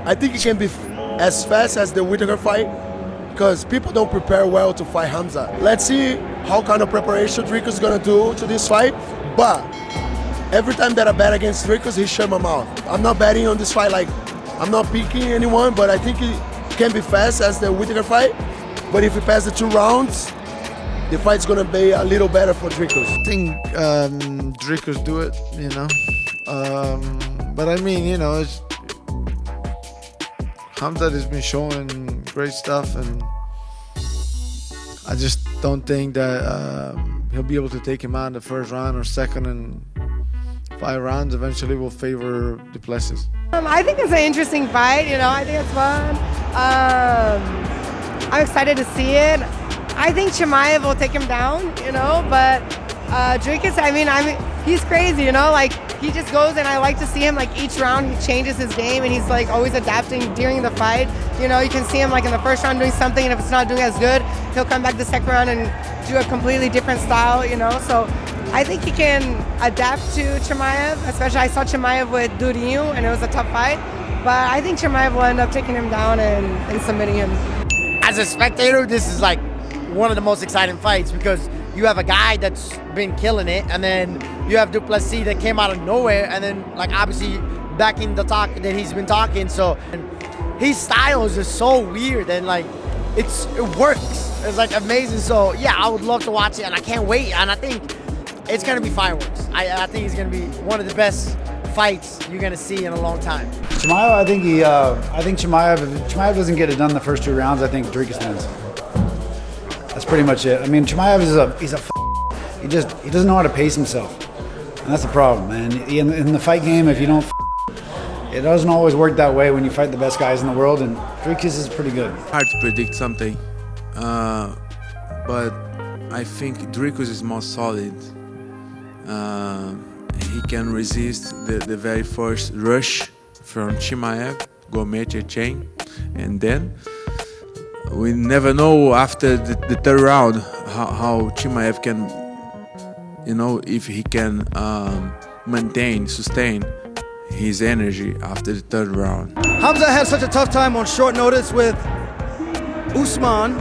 I think it can be as fast as the Whittaker fight because people don't prepare well to fight Khamzat. Let's see how kind of preparation Dricus is gonna do to this fight. But every time that I bet against Dricus, he shut my mouth. I'm not betting on this fight, like I'm not picking anyone, but I think it can be fast as the Whittaker fight. But if we pass the 2 rounds, the fight's gonna be a little better for Dricus. I think Dricus do it, you know. But I mean, you know, Khamzat has been showing great stuff, and I just don't think that he'll be able to take him out in the first round or second, and 5 rounds eventually will favor Du Plessis. I think it's an interesting fight, you know, I think it's fun. I'm excited to see it. I think Chimaev will take him down, you know, but Dricus, I mean, he's crazy, you know, like he just goes, and I like to see him like each round he changes his game, and he's like always adapting during the fight. You know, you can see him like in the first round doing something, and if it's not doing as good, he'll come back the second round and do a completely different style, you know. So I think he can adapt to Chimaev, especially I saw Chimaev with Durinho, and it was a tough fight. But I think Chimaev will end up taking him down and submitting him. As a spectator, this is like one of the most exciting fights because you have a guy that's been killing it, and then you have Du Plessis that came out of nowhere, and then like obviously backing the talk that he's been talking. So his style is just so weird, and like it works. It's like amazing. So yeah, I would love to watch it, and I can't wait. And I think it's gonna be fireworks. I think it's gonna be one of the best fights you're gonna see in a long time. Chimaev, I think Chimaev, if Chimaev doesn't get it done the first 2 rounds, I think Dricus wins. That's pretty much it. I mean, Chimaev he doesn't know how to pace himself, and that's the problem, man. In the fight game, if you don't, it doesn't always work that way when you fight the best guys in the world, and Dricus is pretty good. Hard to predict something, but I think Dricus is more solid. He can resist the very first rush from Chimaev, gourmet chain, and then we never know after the 3rd round how Chimaev can, you know, if he can sustain his energy after the 3rd round. Khamzat had such a tough time on short notice with Usman.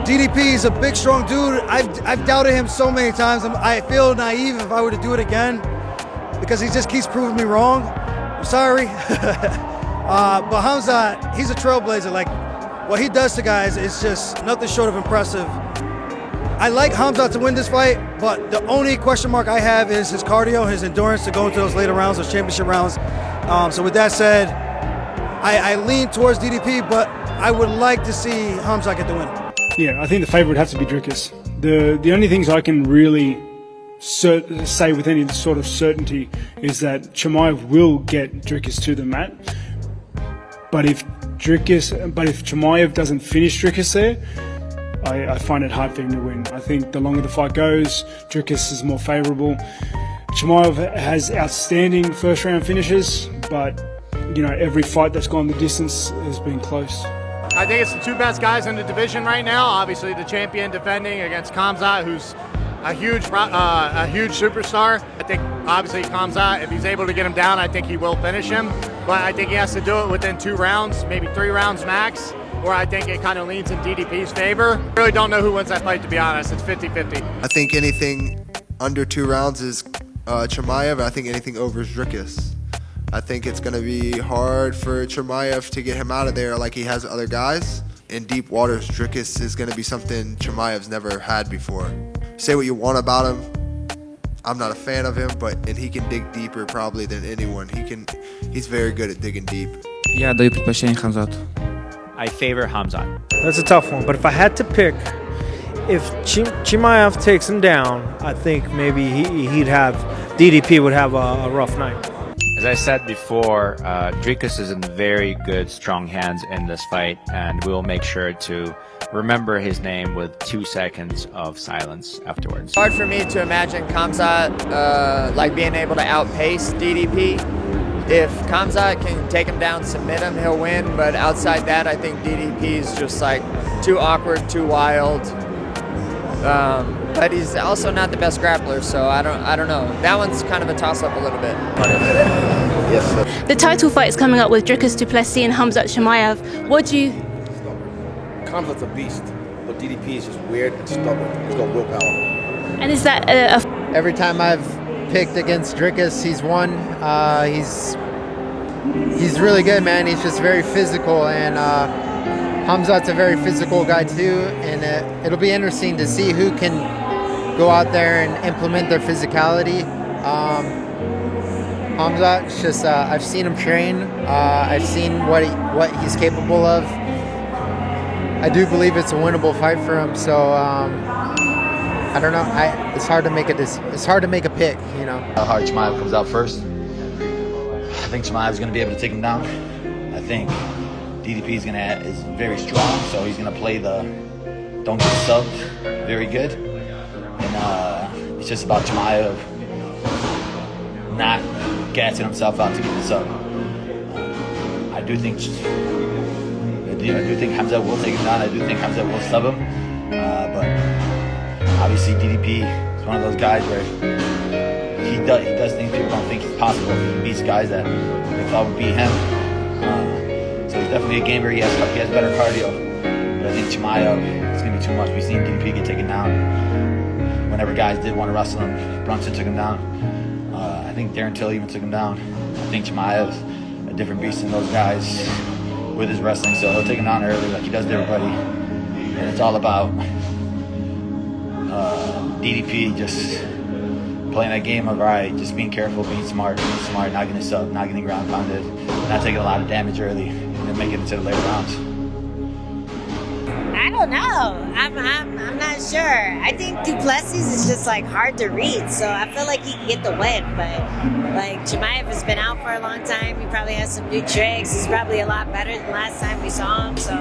DDP is a big, strong dude. I've doubted him so many times. I feel naive if I were to do it again because he just keeps proving me wrong. I'm sorry. But Khamzat, he's a trailblazer. Like, what he does to guys is just nothing short of impressive. I like Khamzat to win this fight, but the only question mark I have is his cardio, his endurance to go into those later rounds, those championship rounds. So with that said, I lean towards DDP, but I would like to see Khamzat get the win. Yeah, I think the favourite would have to be Dricus. The only things I can really say with any sort of certainty is that Chimaev will get Dricus to the mat. But if Chimaev doesn't finish Dricus there, I find it hard for him to win. I think the longer the fight goes, Dricus is more favourable. Chimaev has outstanding first round finishes, but you know, every fight that's gone the distance has been close. I think it's the 2 best guys in the division right now. Obviously, the champion defending against Khamzat, who's a huge superstar. I think obviously Khamzat, if he's able to get him down, I think he will finish him. But I think he has to do it within 2 rounds, maybe 3 rounds max, where I think it kind of leans in DDP's favor. I really don't know who wins that fight, to be honest. It's 50-50. I think anything under 2 rounds is Chimaev. I think anything over is Dricus. I think it's going to be hard for Chimaev to get him out of there like he has other guys. In deep waters, Dricus is going to be something Chimaev's never had before. Say what you want about him. I'm not a fan of him, and he can dig deeper probably than anyone. He's very good at digging deep. Я даю предпочтение Khamzat. I favor Khamzat. That's a tough one, but if I had to pick, if Chimaev takes him down, I think maybe DDP would have a rough night. As I said before, Dricus is in very good, strong hands in this fight, and we'll make sure to remember his name with 2 seconds of silence afterwards. Hard for me to imagine Khamzat like being able to outpace DDP. If Khamzat can take him down, submit him, he'll win. But outside that, I think DDP is just like too awkward, too wild. But he's also not the best grappler, so I don't know. That one's kind of a toss-up a little bit. Yes, sir. The title fight is coming up with Dricus Du Plessis and Khamzat Chimaev. What do you... Khamzat's a beast, but DDP is just weird and stubborn. He's got willpower. And is that Every time I've picked against Dricus, he's won. He's really good, man. He's just very physical, and Khamzat's a very physical guy too. And it'll be interesting to see who can go out there and implement their physicality. Khamzat's just I've seen him train. I've seen what he's capable of. I do believe it's a winnable fight for him. So I don't know. It's hard to make a pick. You know. How hard Chimaev comes out first. I think Chimaev is going to be able to take him down. I think DDP is very strong, so he's going to play the don't get subbed very good. And it's just about Chimaev not gassing himself out to get the sub. I do think Khamzat will take him down. I do think Khamzat will sub him. But obviously DDP is one of those guys where he does things people don't think is possible. He beats guys that they thought would beat him. So he's definitely a gamer. He has better cardio. But I think Chimaev, it's going to be too much. We've seen DDP get taken down. Whenever guys did want to wrestle him, Brunson took him down. I think Darren Till even took him down. I think Chimaev's a different beast than those guys with his wrestling. So he'll take him down early like he does to everybody. And it's all about DDP just playing that game of, all right, just being careful, being smart, not getting sub, not getting ground pounded, not taking a lot of damage early, and then making it to the later rounds. I don't know. I'm not sure. I think Du Plessis is just like hard to read, so I feel like he can get the win. But like Chimaev has been out for a long time. He probably has some new tricks. He's probably a lot better than last time we saw him. So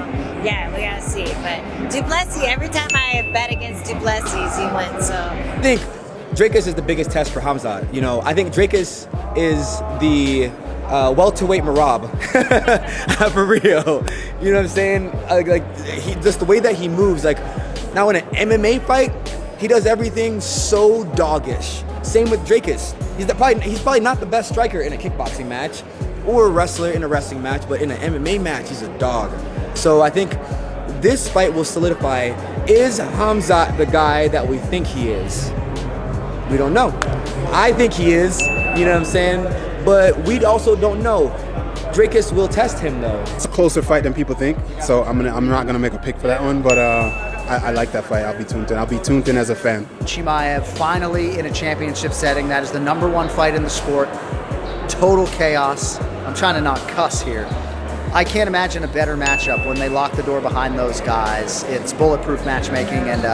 yeah, we gotta see. But Du Plessis, every time I bet against Du Plessis, he wins. So I think Dricus is the biggest test for Khamzat. You know, I think Dricus is the welterweight Marab for real. You know what I'm saying? He just the way that he moves. Like now in an MMA fight, he does everything so doggish. Same with Dricus. He's probably not the best striker in a kickboxing match or a wrestler in a wrestling match, but in an MMA match, he's a dog. So I think this fight will solidify: is Khamzat the guy that we think he is? We don't know. I think he is. You know what I'm saying? But we also don't know. Dricus will test him though. It's a closer fight than people think, so I'm not gonna make a pick for that one. But I like that fight. I'll be tuned in. I'll be tuned in as a fan. Chimaev finally in a championship setting. That is the #1 fight in the sport. Total chaos. I'm trying to not cuss here. I can't imagine a better matchup when they lock the door behind those guys. It's bulletproof matchmaking, and